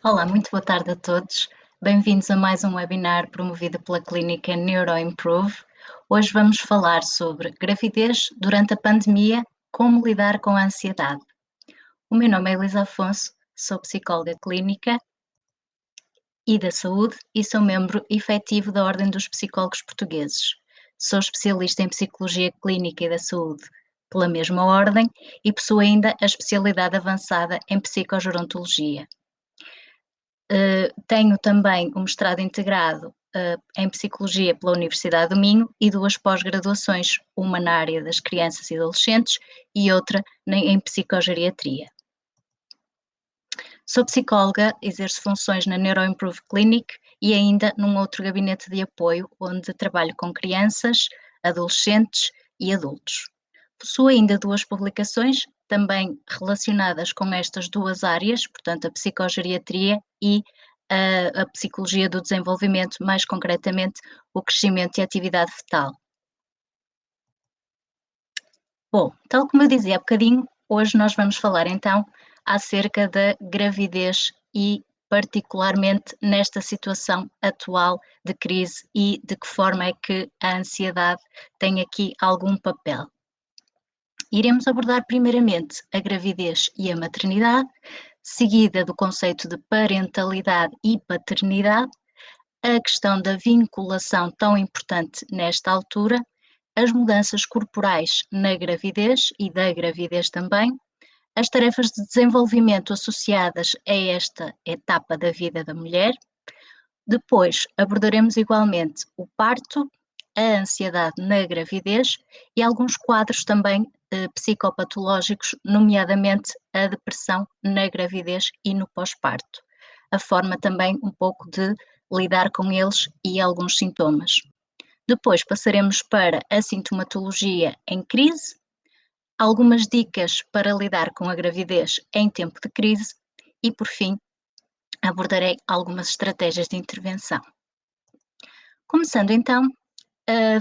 Olá, muito boa tarde a todos. Bem-vindos a mais um webinar promovido pela clínica NeuroImprove. Hoje vamos falar sobre gravidez durante a pandemia, como lidar com a ansiedade. O meu nome é Elisa Afonso, sou psicóloga clínica e da saúde e sou membro efetivo da Ordem dos Psicólogos Portugueses. Sou especialista em psicologia clínica e da saúde pela mesma ordem e possuo ainda a especialidade avançada em psicogerontologia. Tenho também um mestrado integrado em Psicologia pela Universidade do Minho e 2 pós-graduações, uma na área das crianças e adolescentes e outra em Psicogeriatria. Sou psicóloga, exerço funções na NeuroImprove Clinic e ainda num outro gabinete de apoio, onde trabalho com crianças, adolescentes e adultos. Possuo ainda 2 publicações, também relacionadas com estas 2 áreas, portanto, a psicogeriatria e a psicologia do desenvolvimento, mais concretamente, o crescimento e a atividade fetal. Bom, tal como eu dizia há bocadinho, hoje nós vamos falar então acerca da gravidez e particularmente nesta situação atual de crise e de que forma é que a ansiedade tem aqui algum papel. Iremos abordar primeiramente a gravidez e a maternidade, seguida do conceito de parentalidade e paternidade, a questão da vinculação tão importante nesta altura, as mudanças corporais na gravidez e da gravidez também, as tarefas de desenvolvimento associadas a esta etapa da vida da mulher. Depois abordaremos igualmente o parto, a ansiedade na gravidez e alguns quadros também psicopatológicos, nomeadamente a depressão na gravidez e no pós-parto. A forma também um pouco de lidar com eles e alguns sintomas. Depois passaremos para a sintomatologia em crise, algumas dicas para lidar com a gravidez em tempo de crise e, por fim, abordarei algumas estratégias de intervenção. Começando então,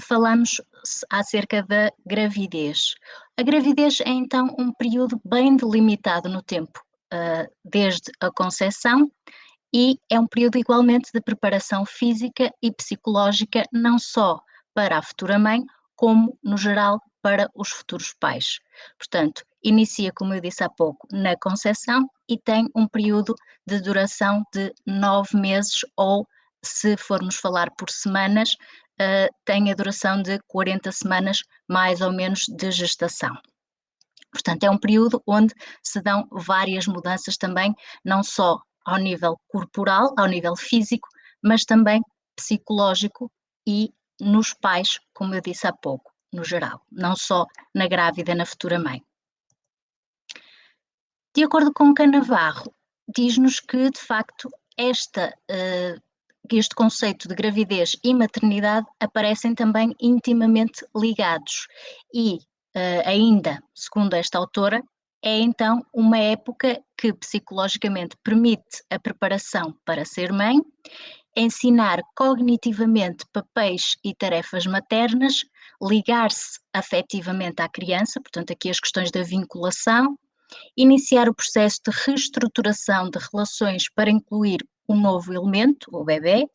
falamos acerca da gravidez. A gravidez é então um período bem delimitado no tempo, desde a concepção, e é um período igualmente de preparação física e psicológica, não só para a futura mãe, como, no geral, para os futuros pais. Portanto, inicia, como eu disse há pouco, na concepção e tem um período de duração de 9 meses ou, se formos falar por semanas, tem a duração de 40 semanas, mais ou menos, de gestação. Portanto, é um período onde se dão várias mudanças também, não só ao nível corporal, ao nível físico, mas também psicológico e nos pais, como eu disse há pouco, no geral, não só na grávida, na futura mãe. De acordo com Canavarro, diz-nos que, de facto, este conceito de gravidez e maternidade aparecem também intimamente ligados e, ainda, segundo esta autora, é então uma época que psicologicamente permite a preparação para ser mãe, ensinar cognitivamente papéis e tarefas maternas, ligar-se afetivamente à criança, portanto, aqui as questões da vinculação, iniciar o processo de reestruturação de relações para incluir um novo elemento, o bebê,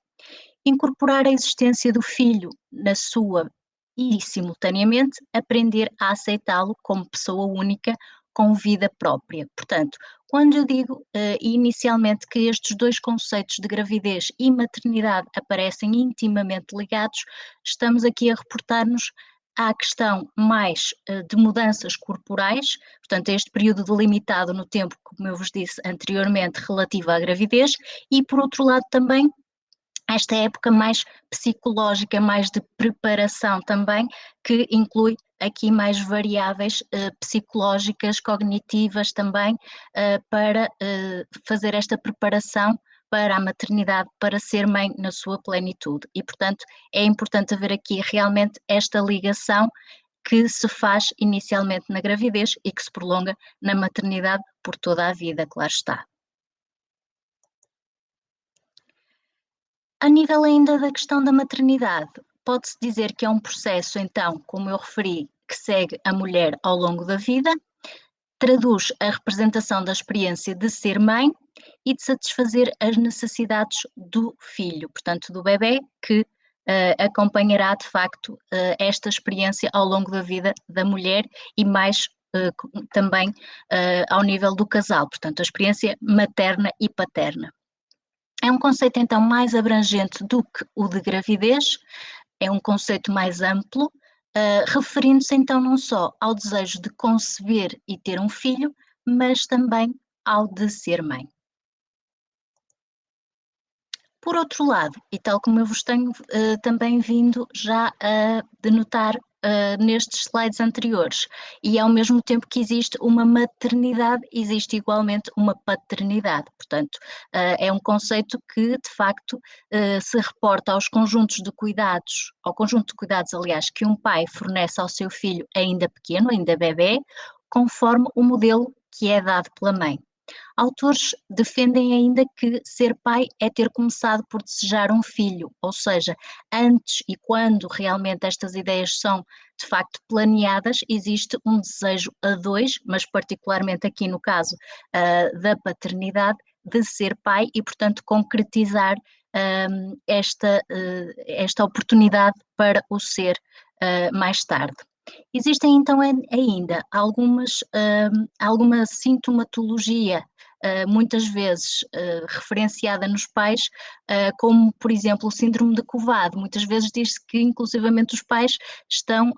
incorporar a existência do filho na sua e, simultaneamente, aprender a aceitá-lo como pessoa única com vida própria. Portanto, quando eu digo inicialmente que estes 2 conceitos de gravidez e maternidade aparecem intimamente ligados, estamos aqui a reportar-nos à questão mais de mudanças corporais, portanto, este período delimitado no tempo, como eu vos disse anteriormente, relativo à gravidez, e por outro lado também esta época mais psicológica, mais de preparação também, que inclui aqui mais variáveis psicológicas, cognitivas também, para fazer esta preparação para a maternidade, para ser mãe na sua plenitude. E, portanto, é importante haver aqui realmente esta ligação que se faz inicialmente na gravidez e que se prolonga na maternidade por toda a vida, claro está. A nível ainda da questão da maternidade, pode-se dizer que é um processo, então, como eu referi, que segue a mulher ao longo da vida, traduz a representação da experiência de ser mãe e de satisfazer as necessidades do filho, portanto, do bebé que acompanhará de facto esta experiência ao longo da vida da mulher e mais também ao nível do casal, portanto, a experiência materna e paterna. É um conceito então mais abrangente do que o de gravidez, é um conceito mais amplo, referindo-se então não só ao desejo de conceber e ter um filho, mas também ao de ser mãe. Por outro lado, e tal como eu vos tenho também vindo já a denotar nestes slides anteriores, e ao mesmo tempo que existe uma maternidade, existe igualmente uma paternidade. Portanto, é um conceito que de facto se reporta aos conjuntos de cuidados, ao conjunto de cuidados, aliás, que um pai fornece ao seu filho ainda pequeno, ainda bebê, conforme o modelo que é dado pela mãe. Autores defendem ainda que ser pai é ter começado por desejar um filho, ou seja, antes e quando realmente estas ideias são de facto planeadas, existe um desejo a dois, mas particularmente aqui no caso da paternidade, de ser pai e, portanto, concretizar esta oportunidade para o ser mais tarde. Existem então ainda alguma sintomatologia muitas vezes referenciada nos pais, como por exemplo o síndrome de Covad. Muitas vezes diz-se que inclusivamente os pais estão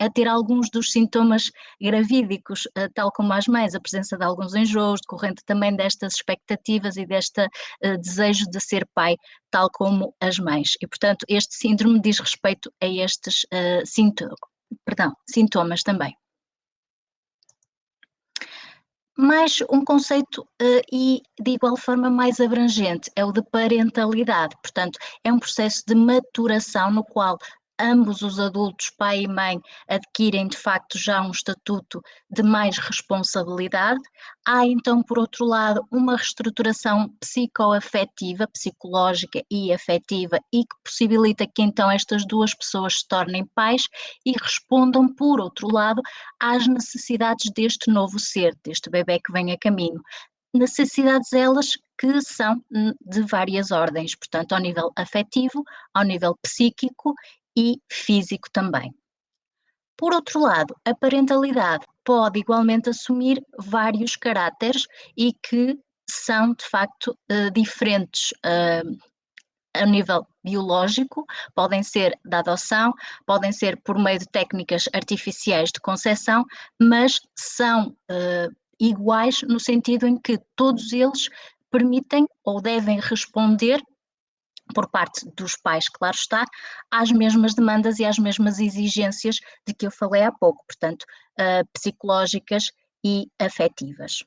a ter alguns dos sintomas gravídicos, tal como as mães, a presença de alguns enjoos, decorrente também destas expectativas e deste desejo de ser pai, tal como as mães. E portanto este síndrome diz respeito a estes sintomas também. Mais um conceito e de igual forma mais abrangente é o de parentalidade, portanto, é um processo de maturação no qual ambos os adultos, pai e mãe, adquirem de facto já um estatuto de mais responsabilidade. Há então, por outro lado, uma reestruturação psicoafetiva, psicológica e afetiva e que possibilita que então estas duas pessoas se tornem pais e respondam, por outro lado, às necessidades deste novo ser, deste bebé que vem a caminho. Necessidades elas que são de várias ordens, portanto, ao nível afetivo, ao nível psíquico e físico também. Por outro lado, a parentalidade pode igualmente assumir vários caráteres e que são, de facto, diferentes a nível biológico, podem ser da adoção, podem ser por meio de técnicas artificiais de concepção, mas são iguais no sentido em que todos eles permitem ou devem responder por parte dos pais, claro está, às mesmas demandas e às mesmas exigências de que eu falei há pouco, portanto, psicológicas e afetivas.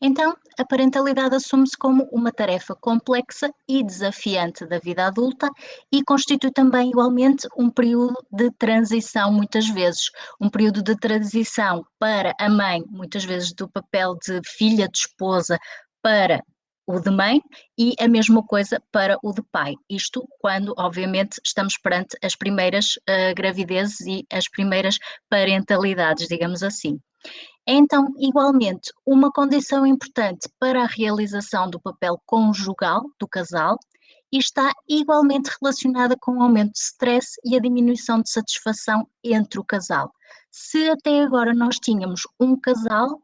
Então, a parentalidade assume-se como uma tarefa complexa e desafiante da vida adulta e constitui também, igualmente, um período de transição, muitas vezes. Um período de transição para a mãe, muitas vezes do papel de filha, de esposa, para o de mãe e a mesma coisa para o de pai. Isto quando, obviamente, estamos perante as primeiras gravidezes e as primeiras parentalidades, digamos assim. É então, igualmente, uma condição importante para a realização do papel conjugal do casal e está igualmente relacionada com o aumento de stress e a diminuição de satisfação entre o casal. Se até agora nós tínhamos um casal,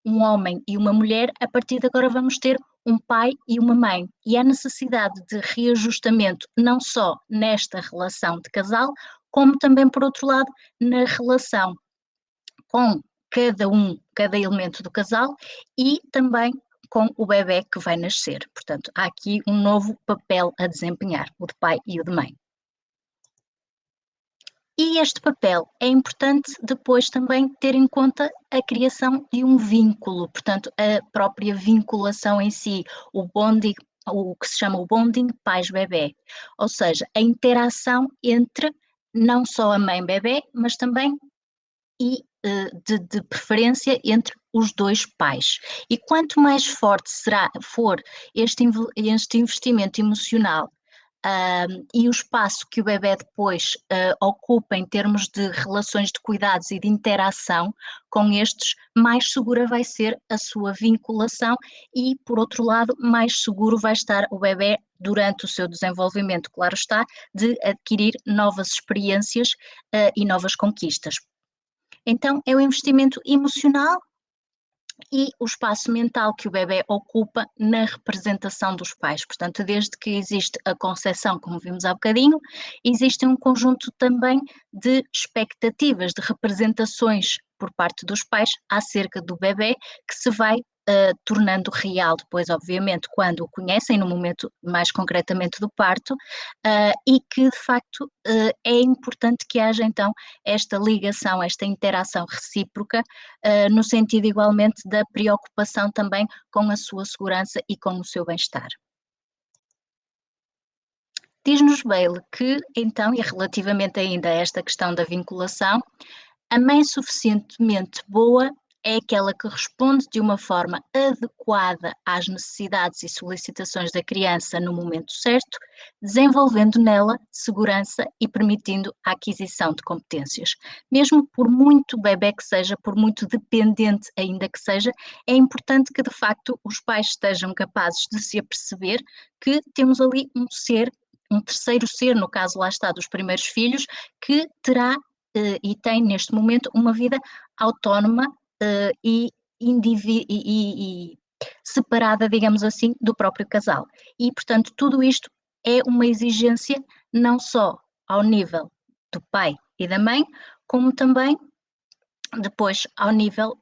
um homem e uma mulher, a partir de agora vamos ter um pai e uma mãe. E há necessidade de reajustamento não só nesta relação de casal, como também, por outro lado, na relação com cada elemento do casal e também com o bebé que vai nascer. Portanto, há aqui um novo papel a desempenhar, o de pai e o de mãe. E este papel é importante depois também ter em conta a criação de um vínculo, portanto, a própria vinculação em si, o bonding, o que se chama o bonding pais-bebé, ou seja, a interação entre não só a mãe-bebé, mas também e de preferência entre os dois pais. E quanto mais forte for este investimento emocional e o espaço que o bebê depois ocupa em termos de relações de cuidados e de interação com estes, mais segura vai ser a sua vinculação e, por outro lado, mais seguro vai estar o bebê durante o seu desenvolvimento, claro está, de adquirir novas experiências e novas conquistas. Então, é um investimento emocional e o espaço mental que o bebê ocupa na representação dos pais. Portanto, desde que existe a concepção, como vimos há bocadinho, existe um conjunto também de expectativas, de representações por parte dos pais acerca do bebê que se vai tornando real depois, obviamente, quando o conhecem, no momento mais concretamente do parto, e que de facto é importante que haja então esta ligação, esta interação recíproca, no sentido igualmente da preocupação também com a sua segurança e com o seu bem-estar. Diz-nos Bale que, então, e relativamente ainda a esta questão da vinculação, a mãe suficientemente boa é aquela que responde de uma forma adequada às necessidades e solicitações da criança no momento certo, desenvolvendo nela segurança e permitindo a aquisição de competências. Mesmo por muito bebé que seja, por muito dependente ainda que seja, é importante que de facto os pais estejam capazes de se aperceber que temos ali um ser, um terceiro ser, no caso lá está dos primeiros filhos, que terá e tem neste momento uma vida autónoma e, e separada, digamos assim, do próprio casal. E, portanto, tudo isto é uma exigência não só ao nível do pai e da mãe, como também depois ao nível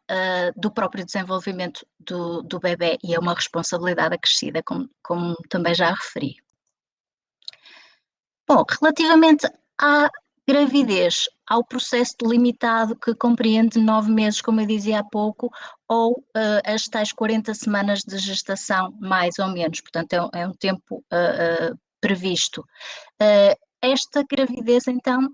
do próprio desenvolvimento do bebê, e é uma responsabilidade acrescida, como também já referi. Bom, relativamente à gravidez, ao processo delimitado que compreende 9 meses, como eu dizia há pouco, ou as tais 40 semanas de gestação, mais ou menos, portanto é um tempo previsto. Esta gravidez, então,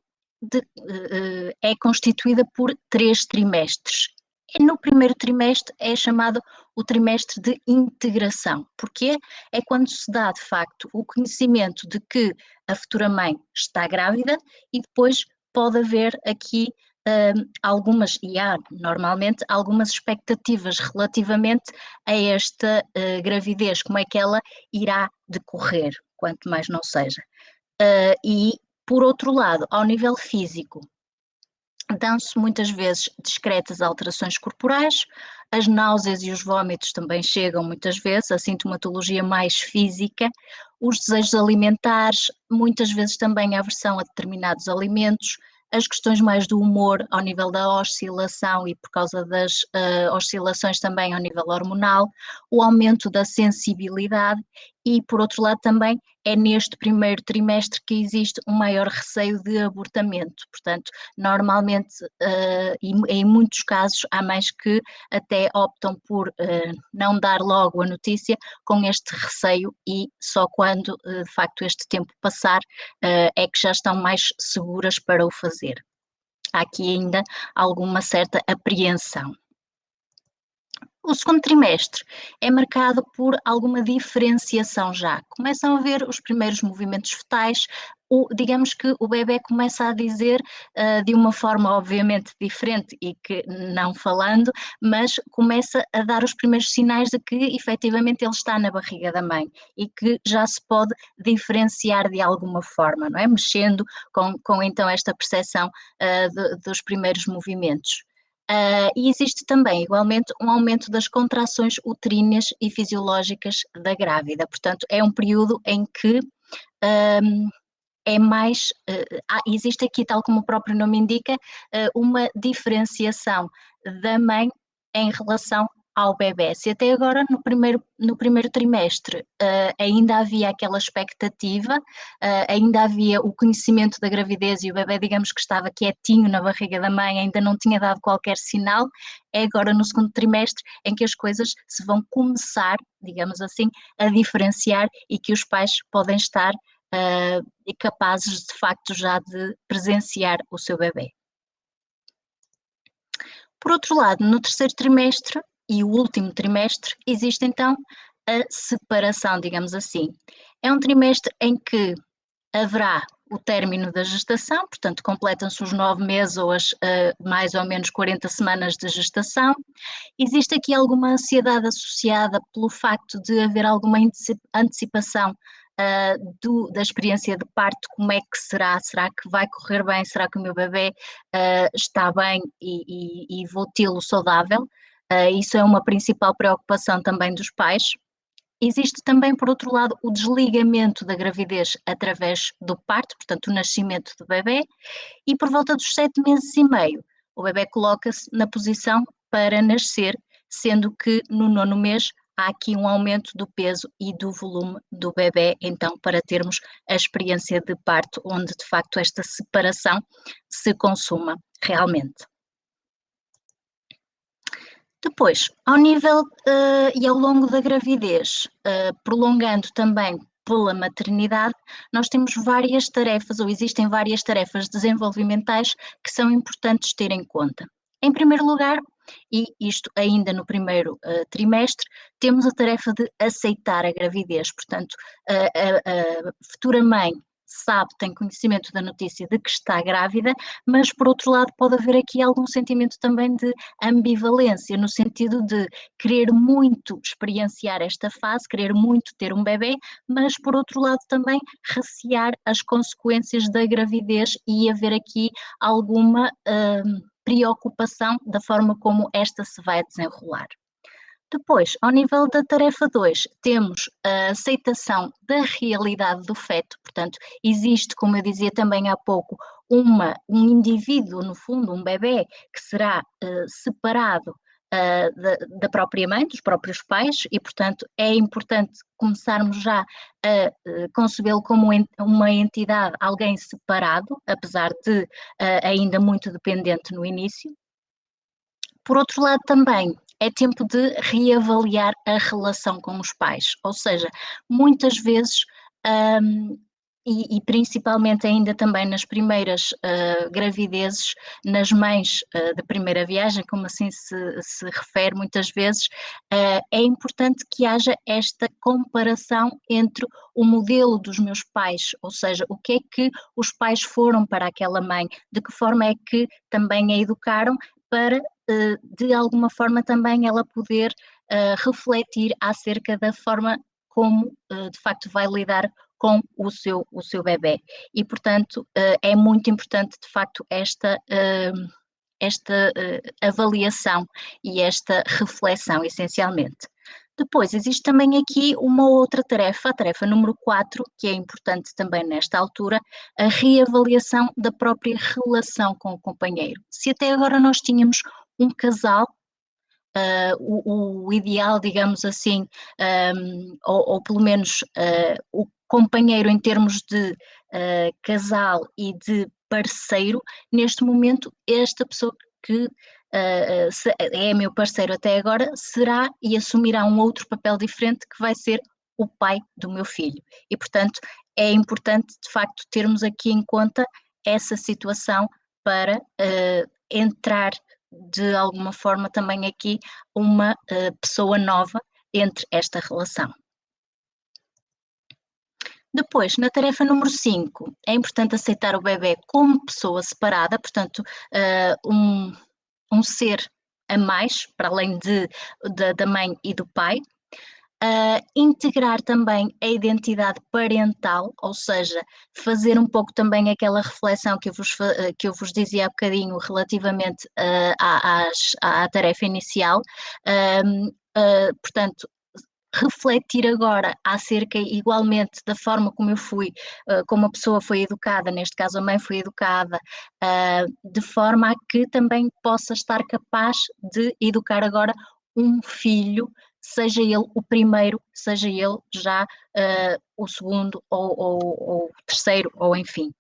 é constituída por 3 trimestres. E no primeiro trimestre é chamado o trimestre de integração. Porquê? É quando se dá, de facto, o conhecimento de que a futura mãe está grávida e depois pode haver aqui algumas, e há normalmente, algumas expectativas relativamente a esta gravidez, como é que ela irá decorrer, quanto mais não seja. E, por outro lado, ao nível físico, dão-se muitas vezes discretas alterações corporais, as náuseas e os vômitos também chegam muitas vezes, a sintomatologia mais física, os desejos alimentares, muitas vezes também a aversão a determinados alimentos, as questões mais do humor ao nível da oscilação e por causa das oscilações também ao nível hormonal, o aumento da sensibilidade e, por outro lado, também é neste primeiro trimestre que existe um maior receio de abortamento. Portanto, normalmente, e em muitos casos, há mães que até optam por não dar logo a notícia com este receio e só quando, de facto, este tempo passar, é que já estão mais seguras para o fazer. Há aqui ainda alguma certa apreensão. O segundo trimestre é marcado por alguma diferenciação já. Começam a ver os primeiros movimentos fetais, digamos que o bebê começa a dizer de uma forma obviamente diferente e que não falando, mas começa a dar os primeiros sinais de que efetivamente ele está na barriga da mãe e que já se pode diferenciar de alguma forma, não é? Mexendo com então esta percepção dos primeiros movimentos. E existe também, igualmente, um aumento das contrações uteríneas e fisiológicas da grávida. Portanto, é um período em que é mais. Existe aqui, tal como o próprio nome indica, uma diferenciação da mãe em relação ao bebê. Se até agora, no primeiro trimestre, ainda havia aquela expectativa, ainda havia o conhecimento da gravidez e o bebê, digamos que estava quietinho na barriga da mãe, ainda não tinha dado qualquer sinal, é agora no segundo trimestre em que as coisas se vão começar, digamos assim, a diferenciar e que os pais podem estar e capazes de facto já de presenciar o seu bebê. Por outro lado, no terceiro trimestre e o último trimestre, existe então a separação, digamos assim. É um trimestre em que haverá o término da gestação, portanto, completam-se os 9 meses ou as mais ou menos 40 semanas de gestação. Existe aqui alguma ansiedade associada pelo facto de haver alguma antecipação da experiência de parto? Como é que será? Será que vai correr bem? Será que o meu bebê está bem e vou tê-lo saudável? Isso é uma principal preocupação também dos pais. Existe também, por outro lado, o desligamento da gravidez através do parto, portanto, o nascimento do bebê, e por volta dos 7 meses e meio, o bebê coloca-se na posição para nascer, sendo que no 9º mês há aqui um aumento do peso e do volume do bebê, então, para termos a experiência de parto, onde de facto esta separação se consuma realmente. Depois, ao nível e ao longo da gravidez, prolongando também pela maternidade, nós temos várias tarefas, ou existem várias tarefas desenvolvimentais que são importantes ter em conta. Em primeiro lugar, e isto ainda no primeiro trimestre, temos a tarefa de aceitar a gravidez, portanto, a futura mãe sabe, tem conhecimento da notícia de que está grávida, mas por outro lado pode haver aqui algum sentimento também de ambivalência, no sentido de querer muito experienciar esta fase, querer muito ter um bebê, mas por outro lado também recear as consequências da gravidez e haver aqui alguma preocupação da forma como esta se vai desenrolar. Depois, ao nível da tarefa 2, temos a aceitação da realidade do feto, portanto, existe, como eu dizia também há pouco, um indivíduo, no fundo, um bebê, que será separado da própria mãe, dos próprios pais, e, portanto, é importante começarmos já a concebê-lo como uma entidade, alguém separado, apesar de ainda muito dependente no início. Por outro lado, também é tempo de reavaliar a relação com os pais, ou seja, muitas vezes, e principalmente ainda também nas primeiras gravidezes, nas mães de primeira viagem, como assim se refere muitas vezes, é importante que haja esta comparação entre o modelo dos meus pais, ou seja, o que é que os pais foram para aquela mãe, de que forma é que também a educaram para de alguma forma também ela poder refletir acerca da forma como de facto vai lidar com o seu bebê. E, portanto, é muito importante de facto esta avaliação e esta reflexão, essencialmente. Depois, existe também aqui uma outra tarefa, a tarefa número 4, que é importante também nesta altura, a reavaliação da própria relação com o companheiro. Se até agora nós tínhamos um casal, o ideal, digamos assim, ou pelo menos o companheiro em termos de casal e de parceiro, neste momento, esta pessoa que é meu parceiro até agora, será e assumirá um outro papel diferente que vai ser o pai do meu filho. E, portanto, é importante, de facto, termos aqui em conta essa situação para entrar de alguma forma também aqui uma pessoa nova entre esta relação. Depois, na tarefa número 5, é importante aceitar o bebê como pessoa separada, portanto, um ser a mais, para além da mãe e do pai. Integrar também a identidade parental, ou seja, fazer um pouco também aquela reflexão que eu vos dizia há bocadinho relativamente à tarefa inicial. Portanto, refletir agora acerca igualmente da forma como eu fui, como a pessoa foi educada, neste caso a mãe foi educada, de forma a que também possa estar capaz de educar agora um filho, seja ele o primeiro, seja ele já o segundo ou o terceiro, ou enfim.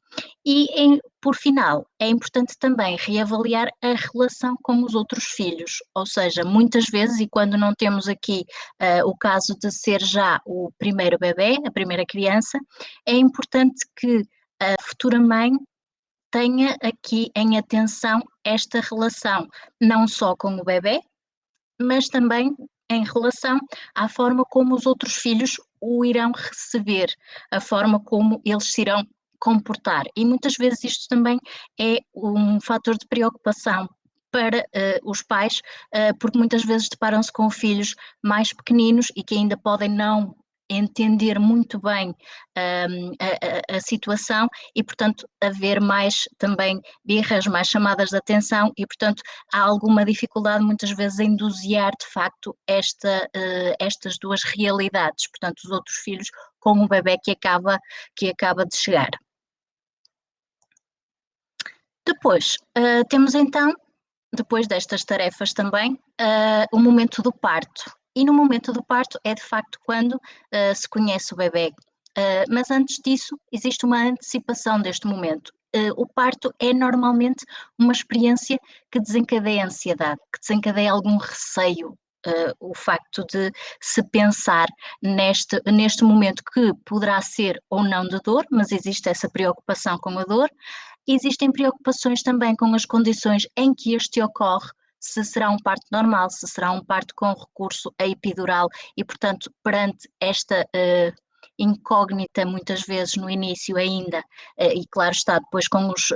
E, por final, é importante também reavaliar a relação com os outros filhos, ou seja, muitas vezes, e quando não temos aqui o caso de ser já o primeiro bebê, a primeira criança, é importante que a futura mãe tenha aqui em atenção esta relação, não só com o bebê, mas também em relação à forma como os outros filhos o irão receber, a forma como eles se irão comportar. E muitas vezes isto também é um fator de preocupação para os pais, porque muitas vezes deparam-se com filhos mais pequeninos e que ainda podem não entender muito bem a situação e, portanto, haver mais também birras, mais chamadas de atenção e, portanto, há alguma dificuldade muitas vezes em dosear de facto estas duas realidades, portanto, os outros filhos com o bebê que acaba de chegar. Depois, temos então, depois destas tarefas também, o momento do parto. E no momento do parto é de facto quando se conhece o bebê. Mas antes disso, existe uma antecipação deste momento. O parto é normalmente uma experiência que desencadeia ansiedade, que desencadeia algum receio. O facto de se pensar neste momento que poderá ser ou não de dor, mas existe essa preocupação com a dor, existem preocupações também com as condições em que este ocorre, se será um parto normal, se será um parto com recurso a epidural e, portanto, perante esta incógnita, muitas vezes no início ainda, e claro está, depois com os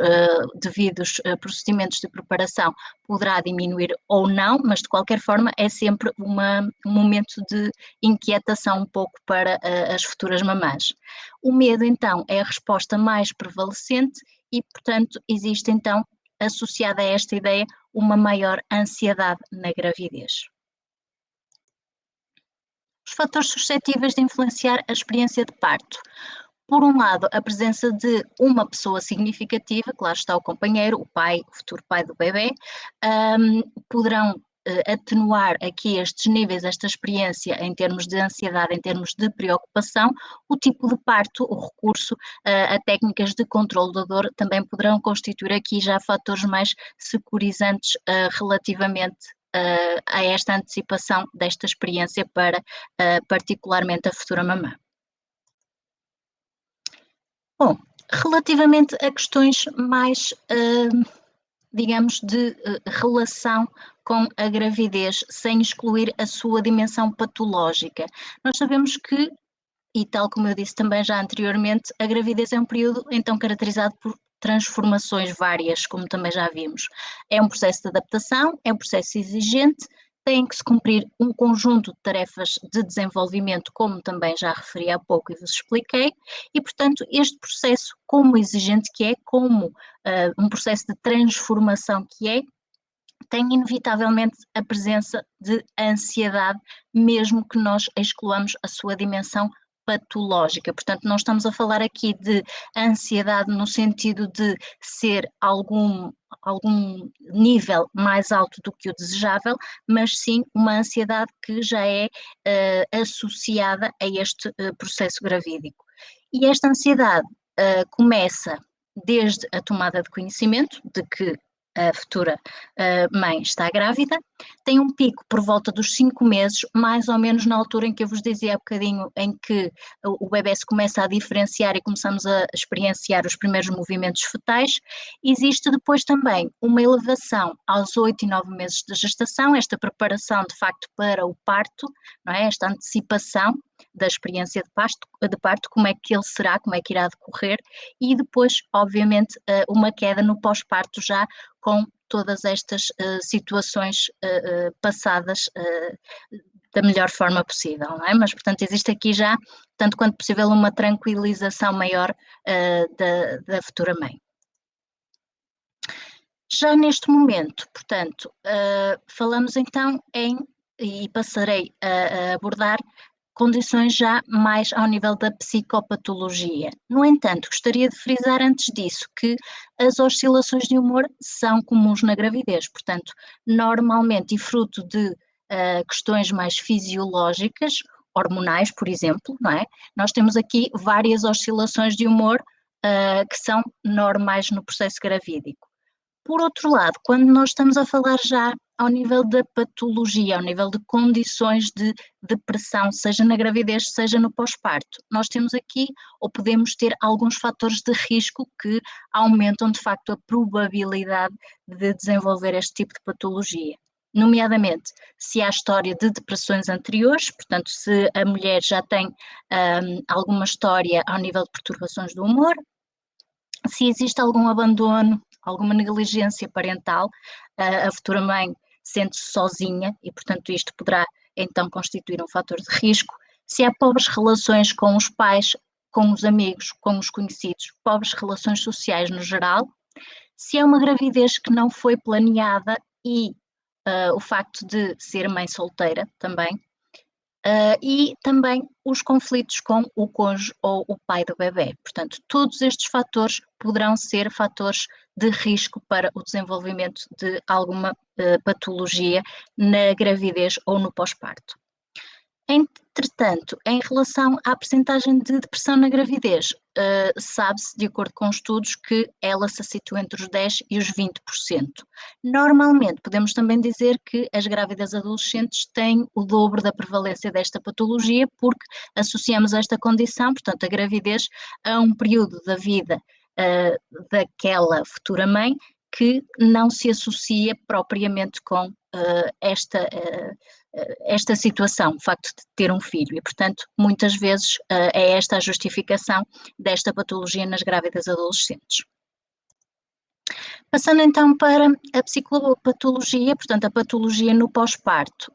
devidos procedimentos de preparação, poderá diminuir ou não, mas de qualquer forma é sempre um momento de inquietação um pouco para as futuras mamãs. O medo, então, é a resposta mais prevalecente e, portanto, existe então, associada a esta ideia, uma maior ansiedade na gravidez. Os fatores suscetíveis de influenciar a experiência de parto. Por um lado, a presença de uma pessoa significativa, que lá está o companheiro, o pai, o futuro pai do bebê, poderão atenuar aqui estes níveis, esta experiência em termos de ansiedade, em termos de preocupação, o tipo de parto, o recurso a técnicas de controle da dor também poderão constituir aqui já fatores mais securizantes relativamente a esta antecipação desta experiência para particularmente a futura mamã. Bom, relativamente a questões mais, digamos, de relação com a gravidez, sem excluir a sua dimensão patológica. Nós sabemos que, e tal como eu disse também já anteriormente, a gravidez é um período então caracterizado por transformações várias, como também já vimos. É um processo de adaptação, é um processo exigente, tem que se cumprir um conjunto de tarefas de desenvolvimento, como também já referi há pouco e vos expliquei, e portanto este processo, como exigente que é, como um processo de transformação que é, tem inevitavelmente a presença de ansiedade, mesmo que nós excluamos a sua dimensão patológica. Portanto, não estamos a falar aqui de ansiedade no sentido de ser algum nível mais alto do que o desejável, mas sim uma ansiedade que já é associada a este processo gravídico. E esta ansiedade começa desde a tomada de conhecimento de que a futura mãe está grávida, tem um pico por volta dos 5 meses, mais ou menos na altura em que eu vos dizia há bocadinho, em que o bebê se começa a diferenciar e começamos a experienciar os primeiros movimentos fetais. Existe depois também uma elevação aos 8 e 9 meses de gestação, esta preparação de facto para o parto, não é? Esta antecipação da experiência de parto, como é que ele será, como é que irá decorrer, e depois, obviamente, uma queda no pós-parto já com todas estas situações passadas da melhor forma possível, não é? Mas, portanto, existe aqui já, tanto quanto possível, uma tranquilização maior da futura mãe. Já neste momento, portanto, falamos então e passarei a abordar condições já mais ao nível da psicopatologia. No entanto, gostaria de frisar antes disso que as oscilações de humor são comuns na gravidez, portanto, normalmente e fruto de questões mais fisiológicas, hormonais, por exemplo, não é? Nós temos aqui várias oscilações de humor que são normais no processo gravídico. Por outro lado, quando nós estamos a falar já ao nível da patologia, ao nível de condições de depressão, seja na gravidez, seja no pós-parto, nós temos aqui ou podemos ter alguns fatores de risco que aumentam de facto a probabilidade de desenvolver este tipo de patologia. Nomeadamente, se há história de depressões anteriores, portanto, se a mulher já tem alguma história ao nível de perturbações do humor, Se existe algum abandono, alguma negligência parental, a futura mãe sente-se sozinha e, portanto, isto poderá então constituir um fator de risco. Se há pobres relações com os pais, com os amigos, com os conhecidos, pobres relações sociais no geral. Se é uma gravidez que não foi planeada e o facto de ser mãe solteira também, e também os conflitos com o cônjuge ou o pai do bebê. Portanto, todos estes fatores poderão ser fatores de risco para o desenvolvimento de alguma patologia na gravidez ou no pós-parto. Entretanto, em relação à percentagem de depressão na gravidez, sabe-se, de acordo com estudos, que ela se situa entre os 10% e os 20%. Normalmente, podemos também dizer que as grávidas adolescentes têm o dobro da prevalência desta patologia, porque associamos esta condição, portanto, a gravidez, a um período da vida daquela futura mãe que não se associa propriamente com esta situação, o facto de ter um filho, e portanto muitas vezes é esta a justificação desta patologia nas grávidas adolescentes. Passando então para a psicopatologia, portanto a patologia no pós-parto,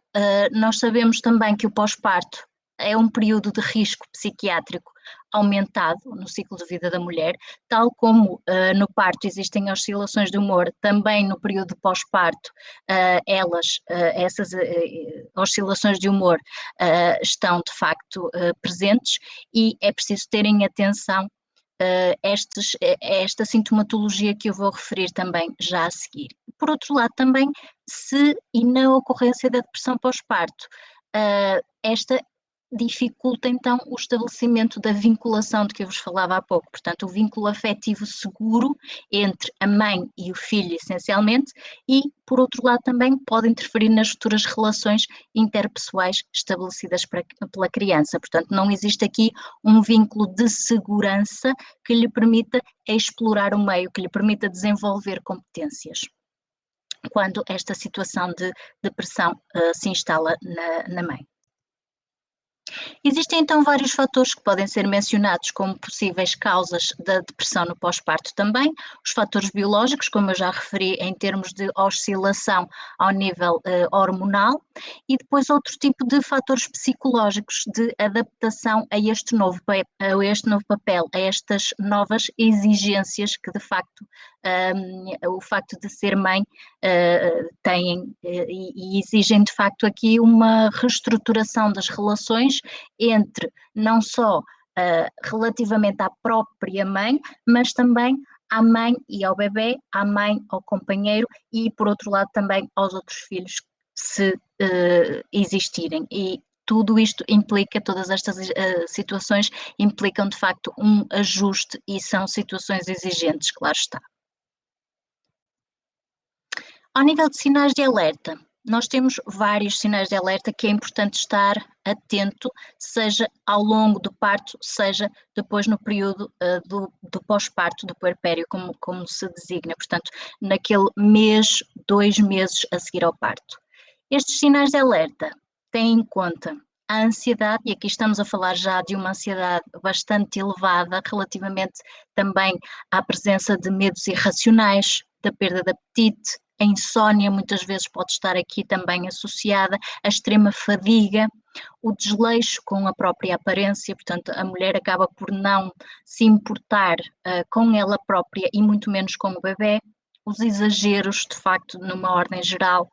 nós sabemos também que o pós-parto é um período de risco psiquiátrico aumentado no ciclo de vida da mulher, tal como no parto existem oscilações de humor, também no período pós-parto essas oscilações de humor estão de facto presentes e é preciso terem atenção esta sintomatologia que eu vou referir também já a seguir. Por outro lado, também, se e na ocorrência da depressão pós-parto, esta dificulta então o estabelecimento da vinculação de que eu vos falava há pouco, portanto o vínculo afetivo seguro entre a mãe e o filho essencialmente e por outro lado também pode interferir nas futuras relações interpessoais estabelecidas pela criança, portanto não existe aqui um vínculo de segurança que lhe permita explorar o meio, que lhe permita desenvolver competências quando esta situação de depressão se instala na mãe. Existem então vários fatores que podem ser mencionados como possíveis causas da depressão no pós-parto também, os fatores biológicos, como eu já referi, em termos de oscilação ao nível hormonal, e depois outro tipo de fatores psicológicos de adaptação a este novo papel, a estas novas exigências que de facto o facto de ser mãe têm e exigem de facto aqui uma reestruturação das relações entre não só relativamente à própria mãe, mas também à mãe e ao bebê, à mãe, ao companheiro e, por outro lado, também aos outros filhos, se existirem. E tudo isto implica, todas estas situações implicam, de facto, um ajuste e são situações exigentes, claro está. Ao nível de sinais de alerta, nós temos vários sinais de alerta que é importante estar atento, seja ao longo do parto, seja depois no período do pós-parto, do puerpério, como se designa, portanto, naquele mês, 2 meses a seguir ao parto. Estes sinais de alerta têm em conta a ansiedade, e aqui estamos a falar já de uma ansiedade bastante elevada, relativamente também à presença de medos irracionais, da perda de apetite, a insónia muitas vezes pode estar aqui também associada, a extrema fadiga, o desleixo com a própria aparência, portanto a mulher acaba por não se importar com ela própria e muito menos com o bebê, os exageros de facto numa ordem geral,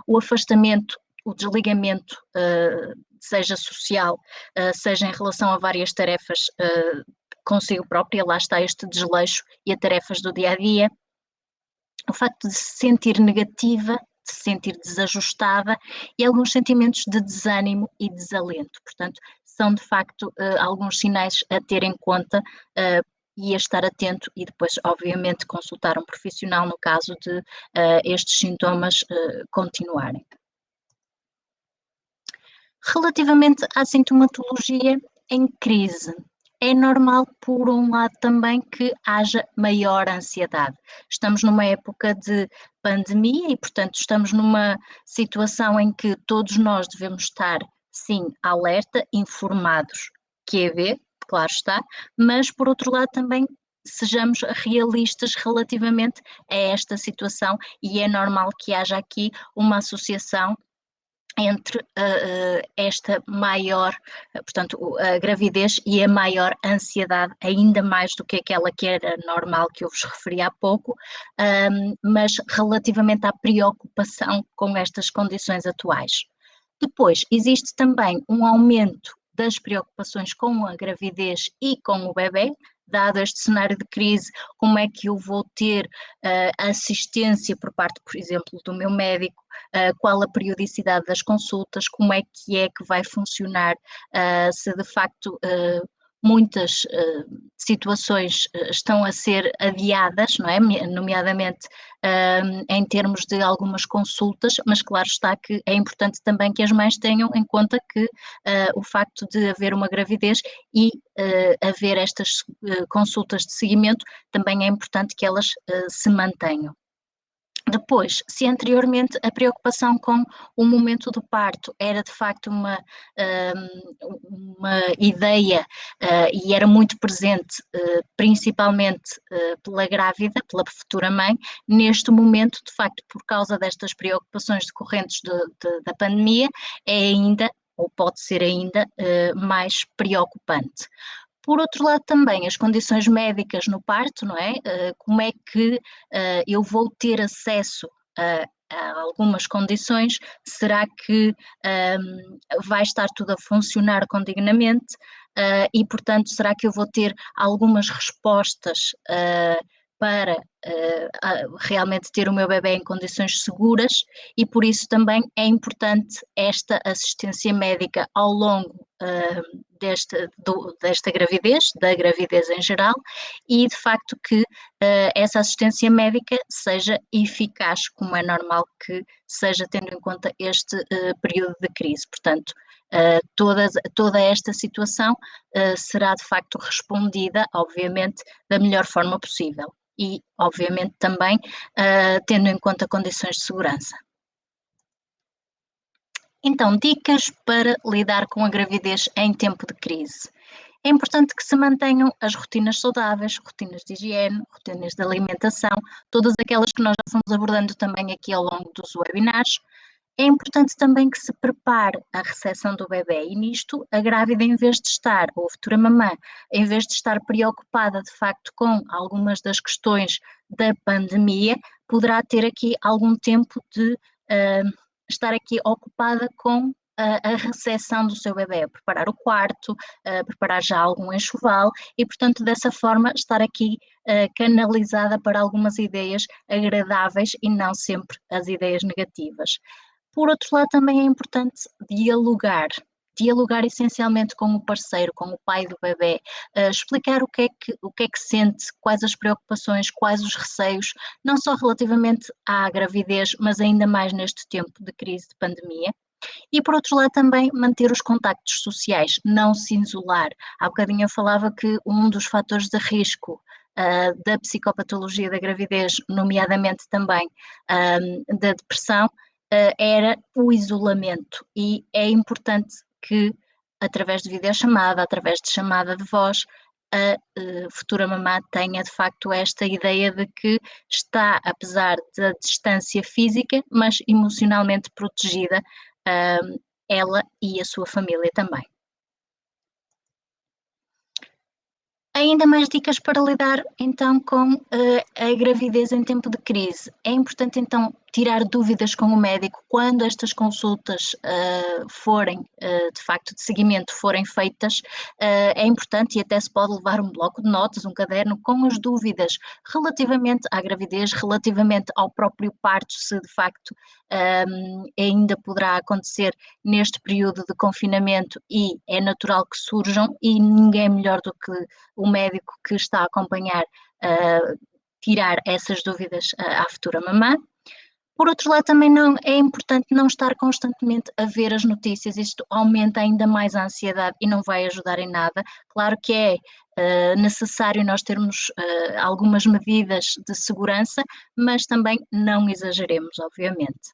o afastamento, o desligamento, seja social, seja em relação a várias tarefas consigo própria, lá está este desleixo e a tarefas do dia a dia, o facto de se sentir negativa, de se sentir desajustada e alguns sentimentos de desânimo e desalento. Portanto, são de facto alguns sinais a ter em conta e a estar atento e depois, obviamente, consultar um profissional no caso de estes sintomas continuarem. Relativamente à sintomatologia em crise, é normal, por um lado, também que haja maior ansiedade. Estamos numa época de pandemia e, portanto, estamos numa situação em que todos nós devemos estar, sim, alerta, informados, QED, claro está, mas, por outro lado, também sejamos realistas relativamente a esta situação e é normal que haja aqui uma associação entre esta maior, portanto, a gravidez e a maior ansiedade, ainda mais do que aquela que era normal que eu vos referi há pouco, mas relativamente à preocupação com estas condições atuais. Depois, existe também um aumento das preocupações com a gravidez e com o bebê, dado este cenário de crise, como é que eu vou ter assistência por parte, por exemplo, do meu médico, qual a periodicidade das consultas, como é que vai funcionar, se de facto muitas situações estão a ser adiadas, não é? Nomeadamente em termos de algumas consultas, mas claro está que é importante também que as mães tenham em conta que o facto de haver uma gravidez e haver estas consultas de seguimento, também é importante que elas se mantenham. Depois, se anteriormente a preocupação com o momento do parto era de facto uma ideia e era muito presente, principalmente pela grávida, pela futura mãe, neste momento, de facto, por causa destas preocupações decorrentes da pandemia, é ainda, ou pode ser ainda, mais preocupante. Por outro lado, também as condições médicas no parto, não é? Como é que eu vou ter acesso a algumas condições? Será que vai estar tudo a funcionar condignamente? E, portanto, será que eu vou ter algumas respostas para realmente ter o meu bebê em condições seguras? E por isso também é importante esta assistência médica ao longo desta gravidez, da gravidez em geral, e de facto que essa assistência médica seja eficaz, como é normal que seja, tendo em conta este período de crise. Portanto, toda esta situação será de facto respondida, obviamente, da melhor forma possível e, obviamente, também tendo em conta condições de segurança. Então, dicas para lidar com a gravidez em tempo de crise. É importante que se mantenham as rotinas saudáveis, rotinas de higiene, rotinas de alimentação, todas aquelas que nós já fomos abordando também aqui ao longo dos webinars. É importante também que se prepare a recepção do bebê e nisto a grávida, em vez de estar, ou a futura mamã, em vez de estar preocupada de facto com algumas das questões da pandemia, poderá ter aqui algum tempo de estar aqui ocupada com a recepção do seu bebê, preparar o quarto, preparar já algum enxoval e, portanto, dessa forma estar aqui canalizada para algumas ideias agradáveis e não sempre as ideias negativas. Por outro lado, também é importante dialogar essencialmente com o parceiro, com o pai do bebê, explicar o que é que sente, quais as preocupações, quais os receios, não só relativamente à gravidez, mas ainda mais neste tempo de crise de pandemia. E por outro lado também manter os contactos sociais, não se isolar. Há bocadinho eu falava que um dos fatores de risco da psicopatologia da gravidez, nomeadamente também da depressão, era o isolamento e é importante que através de videochamada, através de chamada de voz, a futura mamã tenha de facto esta ideia de que está, apesar da distância física, mas emocionalmente protegida, ela e a sua família também. Ainda mais dicas para lidar então com a gravidez em tempo de crise. É importante então tirar dúvidas com o médico quando estas consultas forem de facto de seguimento forem feitas. É importante e até se pode levar um bloco de notas, um caderno com as dúvidas relativamente à gravidez, relativamente ao próprio parto, se de facto ainda poderá acontecer neste período de confinamento e é natural que surjam e ninguém melhor do que o médico que está a acompanhar tirar essas dúvidas à futura mamã. Por outro lado, também não, é importante não estar constantemente a ver as notícias, isto aumenta ainda mais a ansiedade e não vai ajudar em nada. Claro que é necessário nós termos algumas medidas de segurança, mas também não exageremos, obviamente.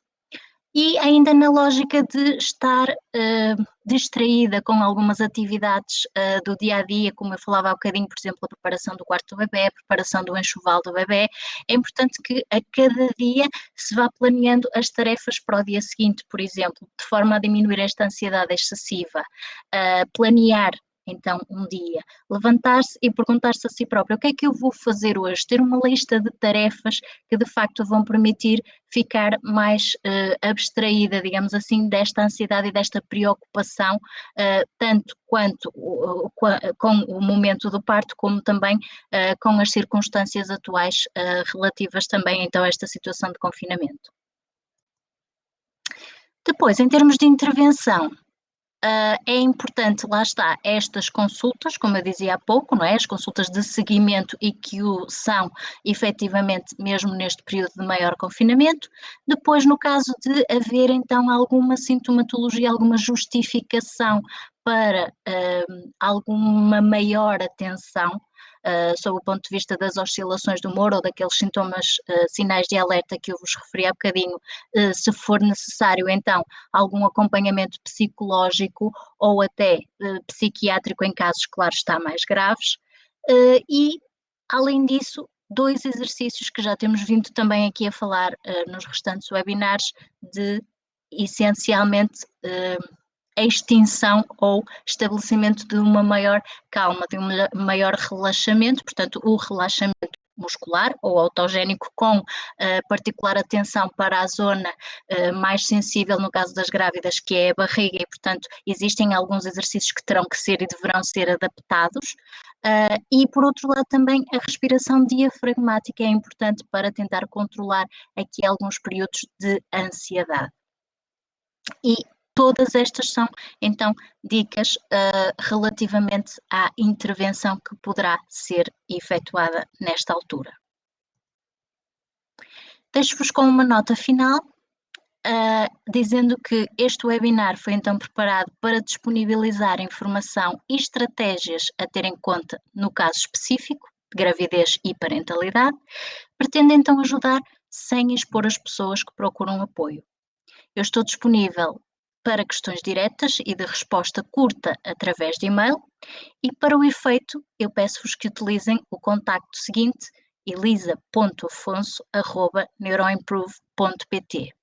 E ainda na lógica de estar distraída com algumas atividades do dia a dia, como eu falava há bocadinho, por exemplo, a preparação do quarto do bebê, a preparação do enxoval do bebê, é importante que a cada dia se vá planeando as tarefas para o dia seguinte, por exemplo, de forma a diminuir esta ansiedade excessiva. Planear então um dia, levantar-se e perguntar-se a si próprio: o que é que eu vou fazer hoje? Ter uma lista de tarefas que de facto vão permitir ficar mais abstraída, digamos assim, desta ansiedade e desta preocupação, tanto quanto com o momento do parto, como também com as circunstâncias atuais relativas também então a esta situação de confinamento. Depois, em termos de intervenção, é importante, lá está, estas consultas, como eu dizia há pouco, não é? As consultas de seguimento e que o são efetivamente mesmo neste período de maior confinamento. Depois, no caso de haver então alguma sintomatologia, alguma justificação para alguma maior atenção, sob o ponto de vista das oscilações do humor ou daqueles sintomas, sinais de alerta que eu vos referi há bocadinho, se for necessário então algum acompanhamento psicológico ou até psiquiátrico em casos, claro está, mais graves. E, além disso, dois exercícios que já temos vindo também aqui a falar nos restantes webinars, de essencialmente a extinção ou estabelecimento de uma maior calma, de um maior relaxamento, portanto, o relaxamento muscular ou autogénico com particular atenção para a zona mais sensível no caso das grávidas, que é a barriga, e portanto existem alguns exercícios que terão que ser e deverão ser adaptados. E por outro lado também a respiração diafragmática é importante para tentar controlar aqui alguns períodos de ansiedade. E todas estas são, então, dicas relativamente à intervenção que poderá ser efetuada nesta altura. Deixo-vos com uma nota final, dizendo que este webinar foi então preparado para disponibilizar informação e estratégias a ter em conta no caso específico de gravidez e parentalidade, pretende então ajudar sem expor as pessoas que procuram apoio. Eu estou disponível para questões diretas e de resposta curta através de e-mail, e para o efeito eu peço-vos que utilizem o contacto seguinte: elisa.afonso@neuroimprove.pt.